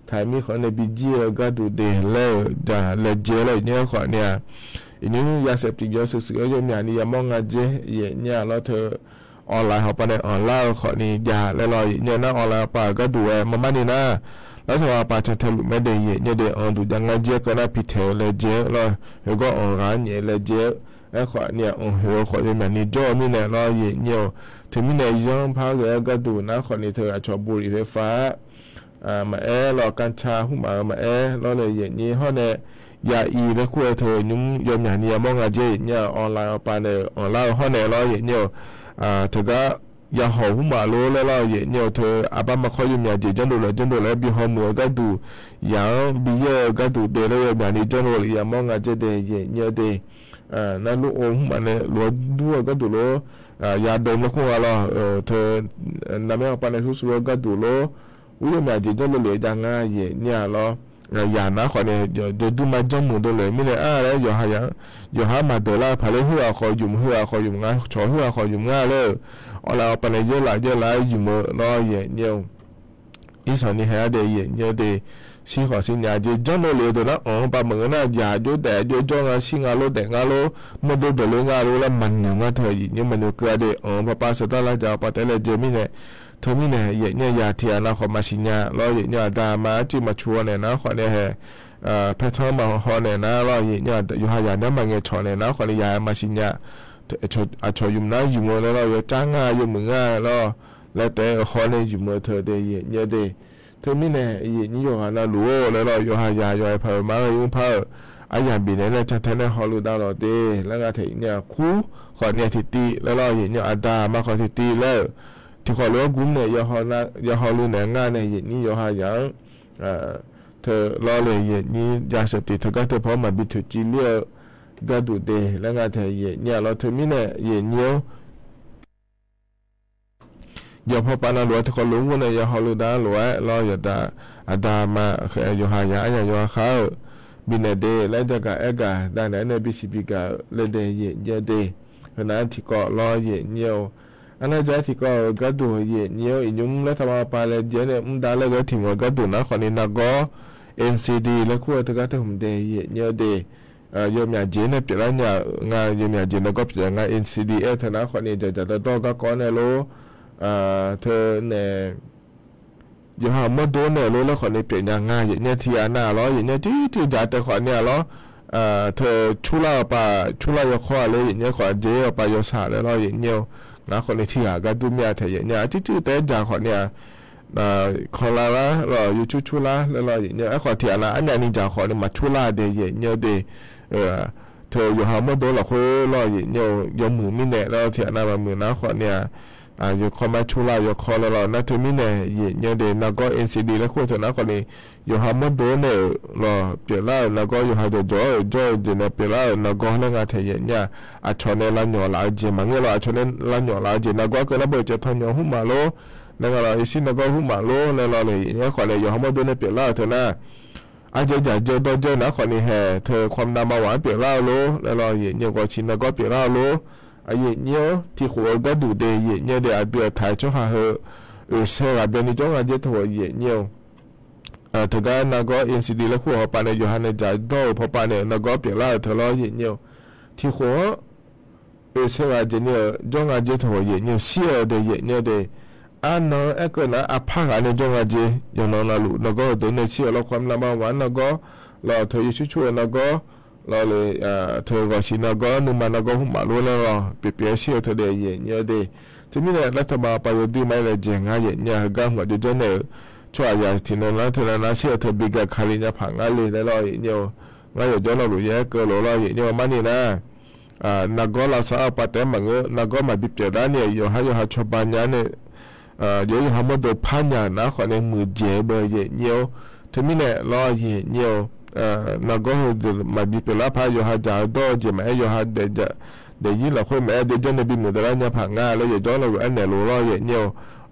ถ่ายมีคนในบีจีก็ดูดีเลยจ้ะเลยเจเลยเนี่ยคนเนี่ยอันนี้ยาเสพติดเยอะสุดๆก็ยังมีอันนี้ยังมองอาเจเยี่ยเนี่ยแล้วเธอออนไลน์เขาไปในออนไลน์คนนี้ยาแล้วรอเนี่ยนะออนไลน์ไปก็ดูมาบ้านนี่นะแล้วถ้าว่าไปจะทะลุไม่ได้เยี่ยเนี่ยเดี๋ยวดูยังไงเจก็น่าพิเศษเลยเจแล้วแล้วก็ออนไลน์เนี่ยเลยเจไอ้ขวาเนี่ยหัวขวาเนี่ยนี่จ่อมีเนี่ยรอเยี่ยวถึงมีเนี่ยย้อนพาเลยก็ดูนะคนนี้เธอชอบบุหรี่ไฟฟ้ามารอกัญชาหุ่มมารอเลยยี่ห้อเนี่ยยาอีแล้วคุยเธอยุ่งยอมอย่างนี้มองอาเจเนี่ยออนไลน์เอาไปเนี่ยออนไลน์ห้อเนี่ยรอเยี่ยวเธอก็ยาหอหุ่มโลแล้วรอเยี่ยวเธออาบ้ามาคอยยุ่งอย่างเจจันดูเลยบีหอมมือก็ดูอย่างบีเยอะก็ดูเดลเลยอย่างนี้จันดูอย่างมองอาเจเดยี่ยวเดนั่นลูกอมมันเนี่ยหลวด้วยก็ดูโลยาดมแล้วคงอะไรเธอนั่นไม่เอาไปในทุกส่วนก็ดูโลอุ้ยมันจะเหลือยังไงเนี่ยหรอยานะคนเนี่ยเดี๋ยวดูมาจมูกเลยไม่เลยอะไรอยู่หามาเดล่าพาเลยหัวคอยยุ่มง่ายชอหัวคอยยุ่มง่ายเลยเราไปในเยอะหลายอยู่มือรอเนี่ยอีสานนี่หาเดียเนี่ยเดียสิขอสิญาเจจันโลเลยตัวนะปะมึงน่ะยาโยแต่โยจ้องสิงาโลแต่งาโลมันดูเดลงาโลแล้วมันหนึ่งเธอเนี่ยมันเกลือเดียปะสุดท้ายแล้วจะปะแต่ละเจมิเนี่ยเธอมิเนี่ยยาเทียนะขอมาสิญาเราเนี่ยดามาจิมาชัวเนี่ยนะขอเนี่ยแพทย์มาขอเนี่ยนะเราเนี่ยอยู่หายาเนี่ยมันเงยชอเนี่ยนะขอเนี่ยยามาสิญาชอยุ่มนะยุ่มแล้วเราจ้างงายุ่มมึงเราแล้วแต่ขอเนี่ยยุ่มเธอเดียเนี่ยเดียเธอไม่แน่ยี่นี่อยู่หานาลัวแล้วเราอยู่หายาอยู่ไอ้เผามาอยู่เผาไอ้ยาบีเนี่ยจะแทนในฮอลลูดาวเราเด้แล้วก็ถึงเนี่ยคู่ขอเนี่ยทิตีแล้วเรายี่เนี่ยอาดามาขอทิตีแล้วที่ขอรู้ว่ากุ้มเนี่ยอยู่ฮอลลูเนี่ยงานเนี่ยยี่นี่อยู่หายาเธอรอเลยยี่นี่ยาเสพติดเธอก็เธอพร้อมมาบิดจีเลี้ยก็ดูเด้แล้วก็เธอยี่เนี่ยเราเธอไม่แน่ยี่เนี่ยอย่าพอปานาหลวที่เขาลุงวันนี้อย่าฮอลูดาหลวรออย่าด่าอาดามาเคยอยู่หายาอย่าเขาบินเดย์และจะกะกะด้านไหนในบีซีพีกะเลเดย์เยเดย์ขณะที่ก็รอเยี่ยวอันนั้นจะที่ก็ดูเยี่ยวอีนุ่มและทำมาปาเลเดียเนี่ยดาเลก็ถึงว่าก็ดูนะคนนี้นักก็ NCD และคู่ที่ก็ถึงเดย์เยี่ยวเดย์ยมยาเจนเนี่ยเปลี่ยนเนี่ยงานยมยาเจนก็เปลี่ยนงาน NCD เท่านั้นคนนี้จะต้องก็ก้อนเนี่ยรู้เธอเนี่ยอยู่หาเมื่อโดนเนี่ยรู้แล้วคนนี้เปลี่ยนยังไงอย่างเนี้ยที่หน้าล้ออย่างเนี้ยที่จ่ายแต่คนเนี่ยล้อเธอชุลายข้อเลยอย่างเนี้ยขอเจ๊ไปยศาแล้วล้ออย่างเนี้ยนะคนนี้ที่หาก็ดูเมียเธออย่างเนี้ยที่แต่จ่าคนเนี่ยคนละล้ออยู่ชุลาแล้วล้ออย่างเนี้ยไอ้คนที่หน้าอันนี้จ่าคนเนี่ยมาชุลาเดียอย่างเนี้ยเดเธ เธออยู่หามาโดนหรอกคือรอเหี่ยวยมือมิเน่แล้วเถียนามามือนะขอเนี่ยอยู่คอมาชูลาอยู่คอแล้วนะเธอมิเน่เหี่ยเดนก็ NCD แล้วคู่เธอนะคนนี้อยู่หามาโดนเนี่ยรอเปลี่ยนแล้วนะก็อยู่หาเดจอยเดนเปลี่ยนแล้วนะก็นั่งงานเถียเนี่ยชนเนี่ยละหน่อละเจมันเงี้ยละชนเนี่ยละหน่อละเจนะก็เกิดระเบิดจะทอนยอหุ่มมาโลนั่นก็ละอีสินะก็หุ่มมาโลแล้วเราเลยเนี่ยขอเลยอยู่หามาโดนเนี่ยเปลี่ยนแล้วเธอนะอาจจะอยากเจอตัวเจอนะคนนี้แห่เธอความดำมาหวานเปลี่ยนแล้วโลแล้วเราเนี่ยก็ชินนะก็เปลี่ยนแล้วโลเนี่ยที่หัวก็ดูเดียเนี่ยเดี๋ยวเบียร์ถ่ายช่วงหาเสือเบียร์นี่จ้องอาจจะถั่วเนี่ยถึงการนักก็ NCD แล้วคู่เขาไปในยูฮันในใจโตพอไปเนี่ยนักก็เปลี่ยนแล้วเธอล้อเนี่ยที่หัวเสืออาจจะเนี่ยจ้องอาจจะถั่วเนี่ยเสียเดียเนี่ยเดียอันนั้นไอ้คนนั้นอาภากันเนี่ยจ้องอาจจะอย่างนั้นละลูกนักก็ตัวเนี่ยเสียแล้วความละมาหวานนักก็เราเธออยู่ช่วยนักก็เราเลยเธอก็สินะก็นุ่มมันก็หุ่มมารู้แล้วเปลี่ยนเสียเธอเดียเนี่ยเดียที่มีเนี่ยรัฐบาลไปดูไม่เลยเจงไงเนี่ยก็หัวจุดเนี่ยช่วยอย่างที่นั่นแล้วเธอนั้นเสียเธอบิกคาริญาผังอะไรแล้วเนี่ยงั้นอยู่จนเรารู้ยังก็รู้แล้วเนี่ยมันนี่นะนักก็เราสาวปัตเตมังนักก็มาบิบเจด้านเนี่ยอยู่หาชาวบ้านเนี่ยอยู่หามาดูพันอย่างนะคนในมือเจ็บเนี่ยที่มีเนี่ยรอเนี่ยนักก็มาบิบเล่าพายอยู่หาจ่าโตเจมาอยู่หาเดี๋ยวยิ่งเราคุยแม่เดี๋ยวจะในบินมือเดี๋ยวเนี่ยผังงาแล้วอยู่จนเราอันเนี่ยรู้รอเนี่ย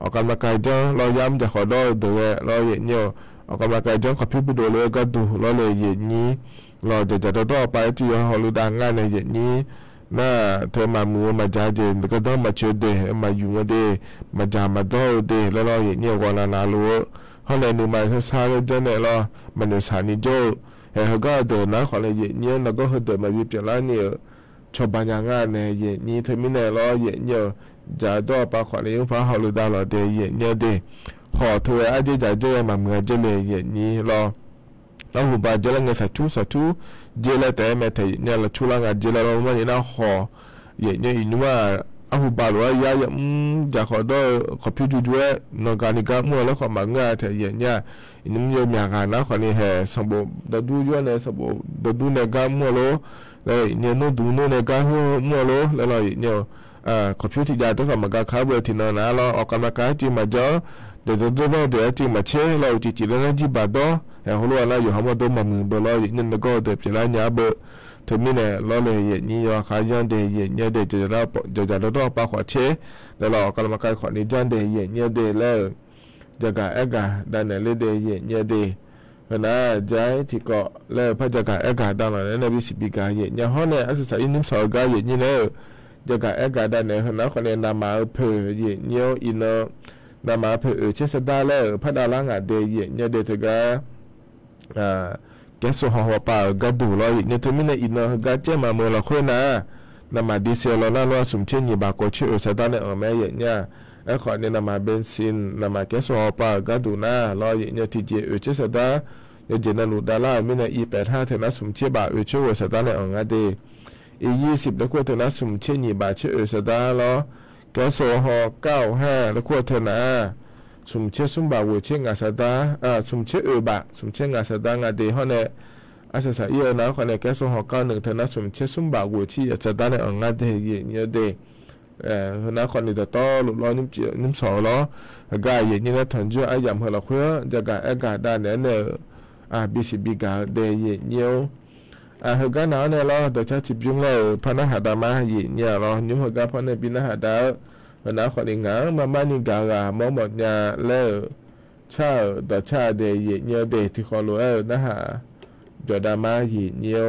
ออกกำลังกายจังเราย้ำจะขอได้ดูแลเราเนี่ยออกกำลังกายจังขอพิบดูเลยก็ดูเราเลยนี้เราจะต่อไปที่เราดูดังงานในนี้น่าเธอมามือมาจ่าเจนก็ต้องมาเชื่อเดมาอยู่มาเดมาจ่ามาโตเดแล้วเราเนี่ยวันละรู้เขาเลยนึกมาเขาซาเลยจังเนี่ยเรามันอยู่สถานีโจ้เขาก็เดินนะขอเลยเนี่ยเราก็เดินมาวิบจากร้านเนี่ยชาวบ้านงานเนี่ยนี้เธอไม่แน่เราเนี่ยจะต้องปาขวัญยังฟ้าหาลูดาหล่อเดียเนี่ยเดขอเธออาจจะเจอมาเมื่อเจเลยนี้เราหูบาเจริญเงินสัตว์เจริญแต่แม่เธอเนี่ยเราชุลังเจริญเราไม่ได้น่าขอเนี่ยอินว่าหูบาหรือว่ายาจะขอได้ขอพิจูด้วยนองการนิกามัวแล้วขอมาเงาเธอเนี่ยอินมันยังมีการนะขอนี่แห่สมบูรณ์ดัดูย้อนเลยสมบูรณ์ดัดูในการมัวโลแล้วเนี่ยนู้ดูนู้ในการมัวโลแล้วเราเนี่ยขอพิจูยาต้องสมัครข้าวเบอร์ที่นั่นนะเราออกกำลังกายจีมาเจอเดี๋ยวจีมาเชื่อเราจีแล้วนั่นจีบาดอหัวเราอยู่หามาดูมามือเบอร์เราอย่างนั้นก็เดี๋ยวจะล้างยาเบอร์ถึงมีเนี่ยเราเลยอย่างนี้ว่าขายยันเดียเนี่ยเดี๋ยวจะเราปาขวาเชื่อแล้วเราออกกำลังกายขวานี้ยันเดียเนี่ยเดี๋ยวแล้วจะกะเอกะดันเนี่ยเดียเนี่ยเดียนะใจที่ก็แล้วพระจะกะเอกะดันเนี่ยบิสิบิกะเนี่ยห้องเนี่ยอาศัยนิ่มสาวกะเนี่ยเนี่ยจะกะเอกะดันเนี่ยนะคนเนี่ยนำมาเพื่อเนี่ยอินเนอร์นำมาเพื่อเชื่อสัตย์แล้วพระดารางัดเดียเนี่ยเดี๋ยวจะกะแกส่งหัวป่าก็ดูเราเนี่ยถึงไม่ในอินเนอร์ก็เจ้ามาเมื่อเราคุยนะนำมาดีเซลเราน่าว่าสมเช่นยี่บาก็ชื่อสัตย์เนี่ยแม่เนี่ยไอ้ขอเนี่ยนำมาเบนซินนำมาแกส่งหัวป่าก็ดูนะเราเนี่ยที่เจ้าเชื่อสัตย์เนี่ยเจนันลูดาราไม่ใน185ถึงนั้นสมเชื่อบาชื่อสัตย์เนี่ยงัดเดี20แล้วก็ถึงนั้นสมเช่นยี่บาชื่อสัตย์เราแกส่งหัว95แล้วก็ถึงนั้นสมเชื่อสมบ่าวเชื่องาสดาสมเชื่อบะสมเชื่องาสดางาเดีเขาเนี่ยอาศัยนะคนเนี่ยแกส่งหัวก้าว1เท่านั้นสมเชื่อสมบ่าวที่สดาเนี่ยงาเดียเนี่ยเดนะคนเนี่ยต่อหลุดล้อนิ่มสอล้อกายอย่างนี้นะถังจู่ไอ้ยำเหรอเพื่อจะกายกาด้านเนี่ยบิสิบิกาเดียเนี่ยเหตุการณ์นั้นเนี่ยเราเดี๋ยวจะจิบยุ่งเลยพนักหาดามาเนี่ยเรายุ่งเหตุการณ์พนักบินหาดานะคนนี้งามานี่กาหมอหมดเนี่ยแล้วชาต่อชาเดียเนี่ยเดที่ขอรู้นะฮะจอดามาเนี่ย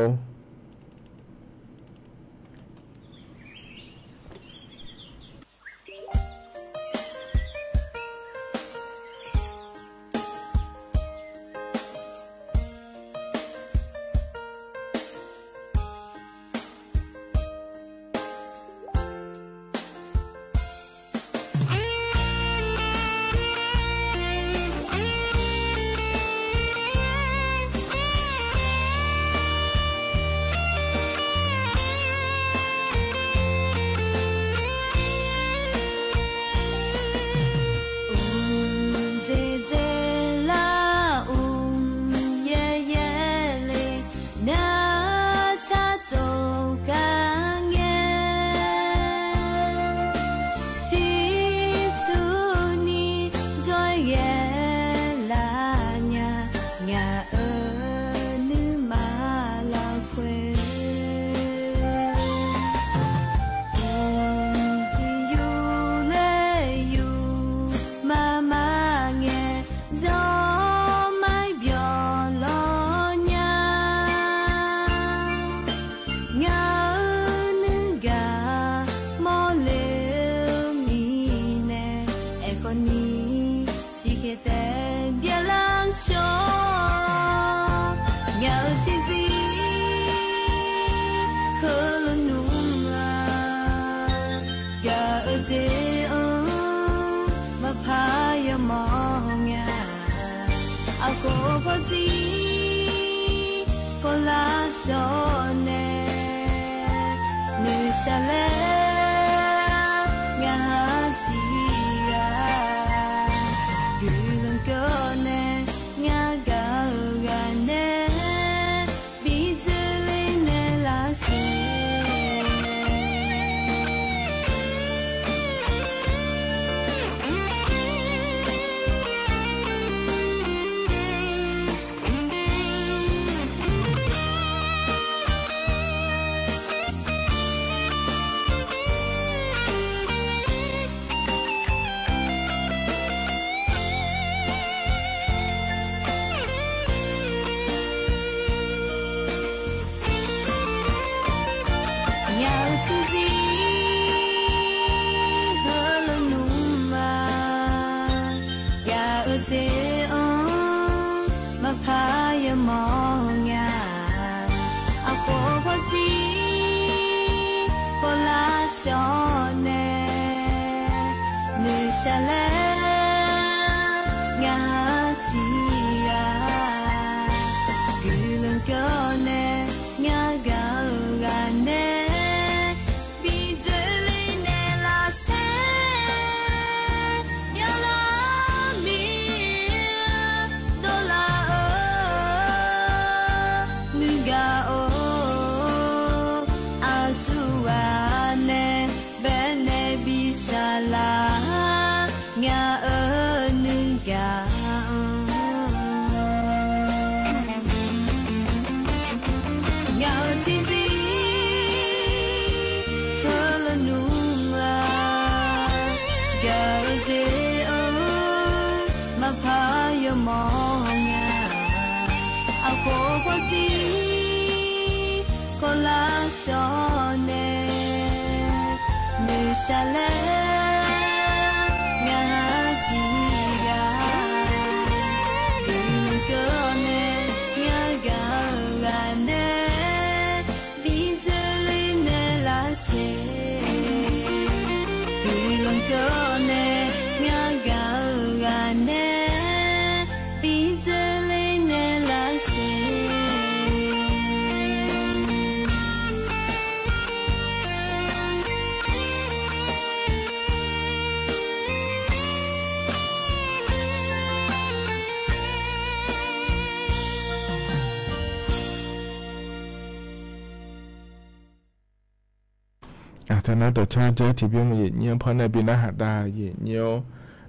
ท่านนักต่อชาติเจ้าที่เบี้ยมาเหยียดเงี้ยเพราะในปีหน้าหาดาเหยียดเงี้ย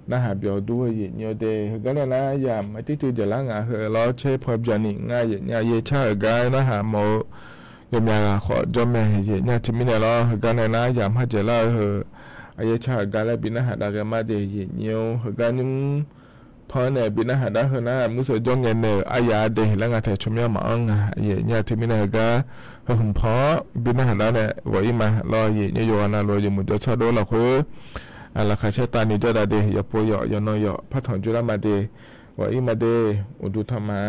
น่าหาเบี้ยด้วยเหยียดเงี้ยเดก็เลยนะยามไม่ที่ตัวจะล้างเหรอล้อเชฟพอบจานี่ง่ายเหยียดเงี้ยเยี่ยชาเกายน่าหาโมยามยาขอจอมแม่เหยียดเงี้ยที่มีเนี่ยล้อก็เลยนะยามหาเจล้อเยี่ยชาเกายแล้วปีหน้าหาดาก็มาเดเหยียดเงี้ยก็นึงพอเนี่ยปีหน้าหาดาเหรอนะมุสลิมจงเงินเนี่ยอายาเดแล้วงาเทชมยามาอ่างเหยียดเงี้ยที่มีเนี่ยก็หุ่นพอปีหน้าหาดาเนี่ยว่าอีมารอเหยียดเงี้ยโยนาลอยอยู่มุดชาโดละคืออะไรข้าเชตานิจดาเดยาปุยยานอยพัฒนจุลมาเดว่าอีมาเดอุดุธรรมะ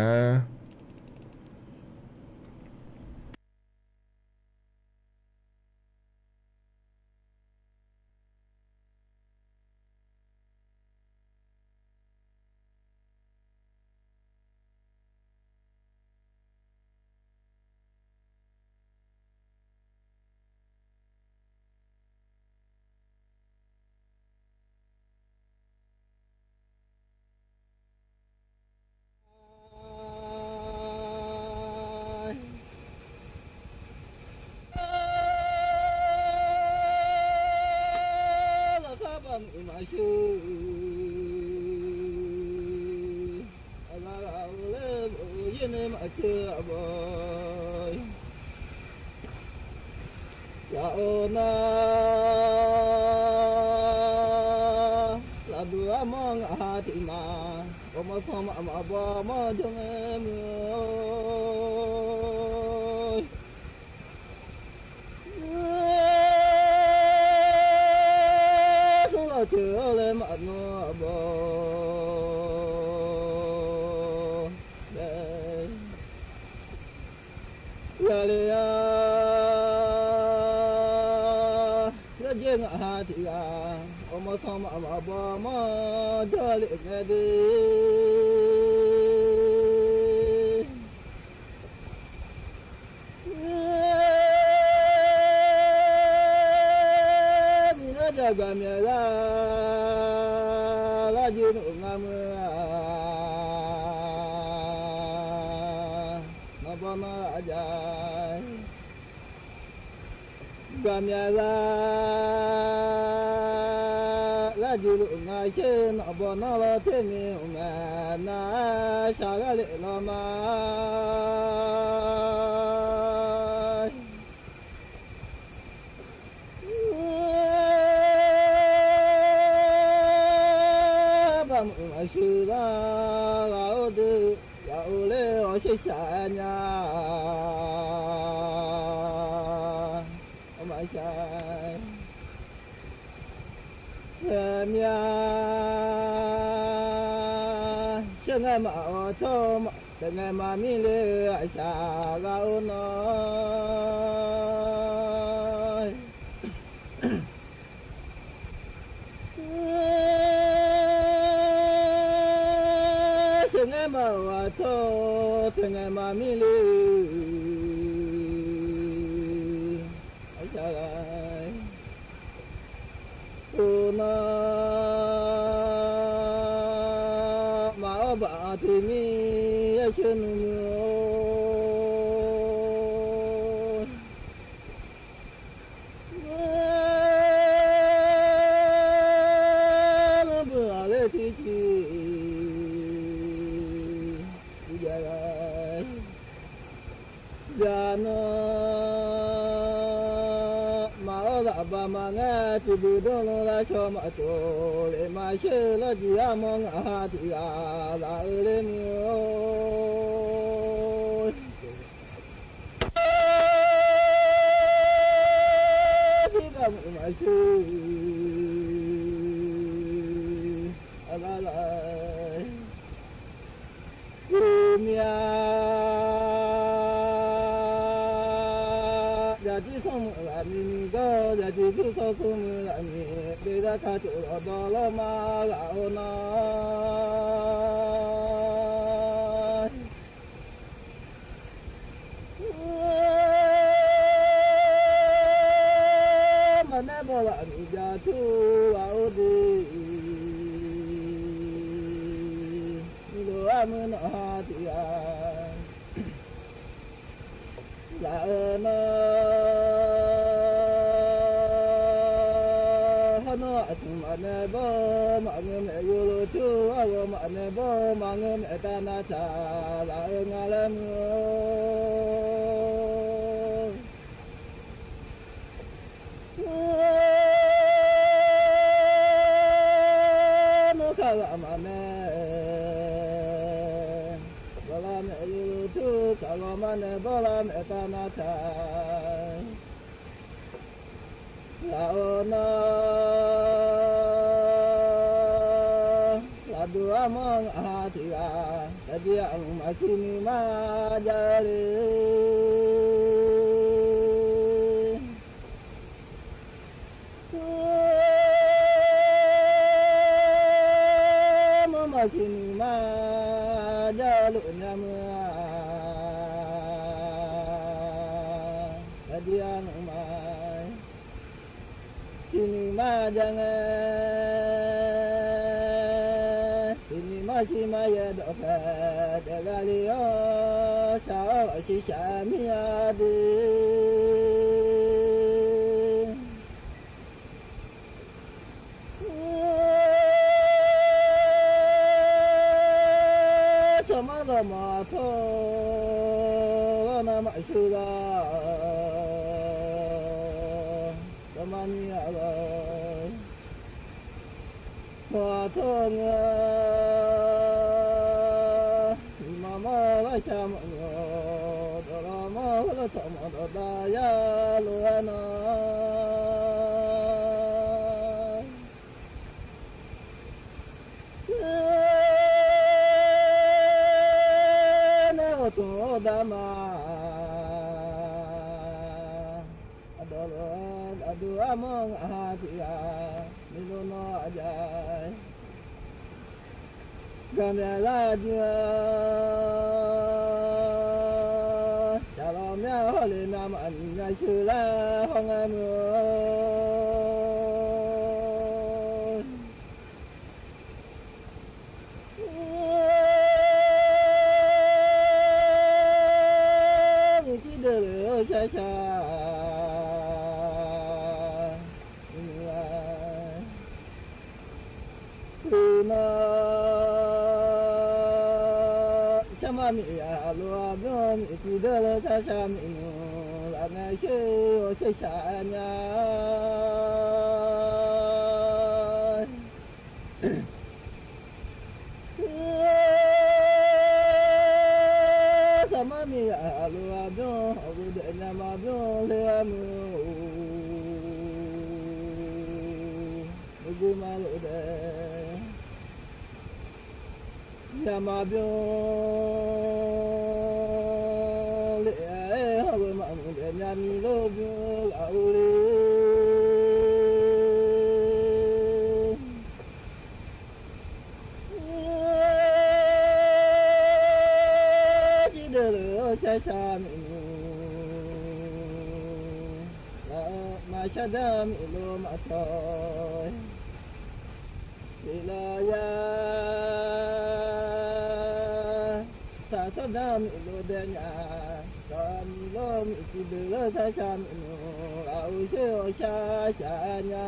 ga me la ji nu nga mu na ba na ja ga me la ji nu nga che na ba na la che mi ma na sha ga le la ma sư la lão tư lão lê ở xe xa nhà ông ai sai em nhà chưa ngày mà ở cho từ ngày mà mi lê ai xa lão nói ngày mà cho từ ngày mà mi lư ai xa lại cô nó mà bà thì mi ở trên mưa nó bữa lên thì chi giờ nó mà ở đó bà mà nghe chỉ biết đó là cho mà cho để mà chơi là chỉ am mong à thì là lên nhiều thì cả mà chơi là chỉ sống là mình có chỉ cứ sống là mình để ra cả chỗ đó là mà lão nói mà nếu bỏ lại mình ra chú lão đi đồ ăn nó thì là nó mà nè bố mà người mẹ yêu chú mà nè bố mà người mẹ ta na cha là ngà lên nó khá là mà nè bố là mẹ yêu chú cả lo mà nè bố là mẹ ta na cha là nó dua mong hati a tapi ang masini majali mo masini majalu nyamua tapi ang mai sini majangan si maya doka degalio sao si samiade chama da ma to na ma shuda tamani ala ma to cha mọi người đó là mơ là chọn một đợt đại luôn nếu tôi đã mà đó là đứa mong thì mình nó dài gần là chào mẹ lên nam anh ngày xưa là không em na chama mi alo abyo mi ti de la sa sa mi no la na she o se sa nya sama mi alo abyo o de nya ma abyo le amu gu ma lo de ya ma byo le ha we ma mu de nya mi lo byo la u le ji de lo sa sa mi la ma sha da mi lo ma ta Ilaya sa sa dam ilo denya dam lom ikidelo sa sam no au se o sha sha nya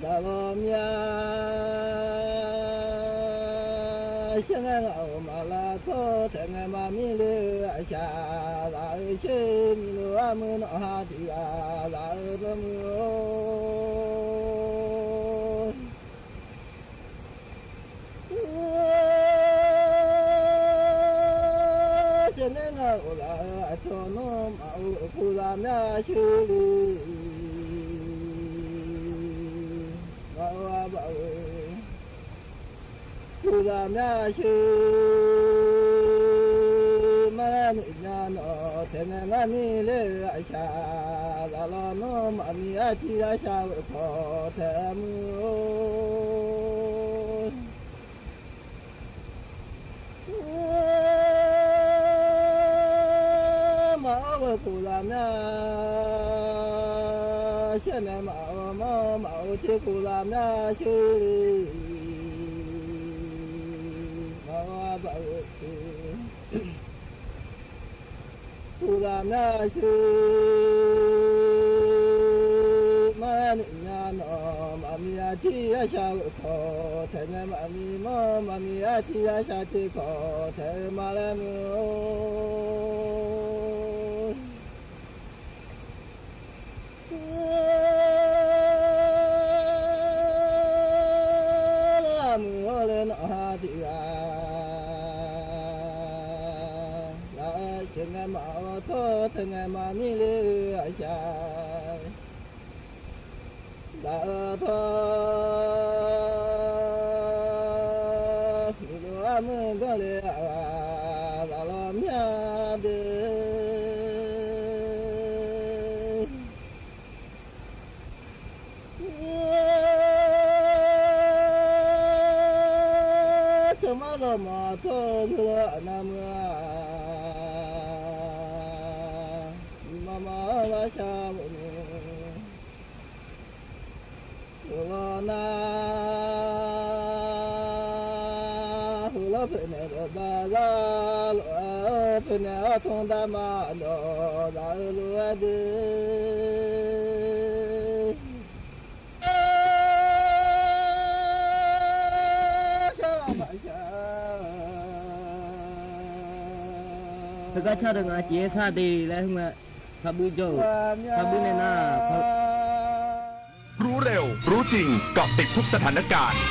Dalam ya senang au malah so tengah mami le asya la she mi lo amun hati ala remu senang au la atono au pulang ya shuri Kula mya shu ma ni nya no tena ma mi le asha la la no ma mi a ti la sha ko ta mu ma wa kula mya sha na ma ma o ti kula mya shu Kula na shu ma ni nya no ma mi a ti a sha ko ta na ma mi mo ma mi a ti a sha ti ko ta ma la mu la mu le na ha ti a Tengah ma to tengah ma mi le asya da to lo am ga le la la mya de tama lo ma to lo na ma la sha mu lo na lo pe ne da la lo pe ne thong da ma lo da lo de Thực ra cha đừng chia xa đi lấy không ạพาบุโจพาบุเนนารู้เร็วรู้จริงเกาะติดทุกสถานการณ์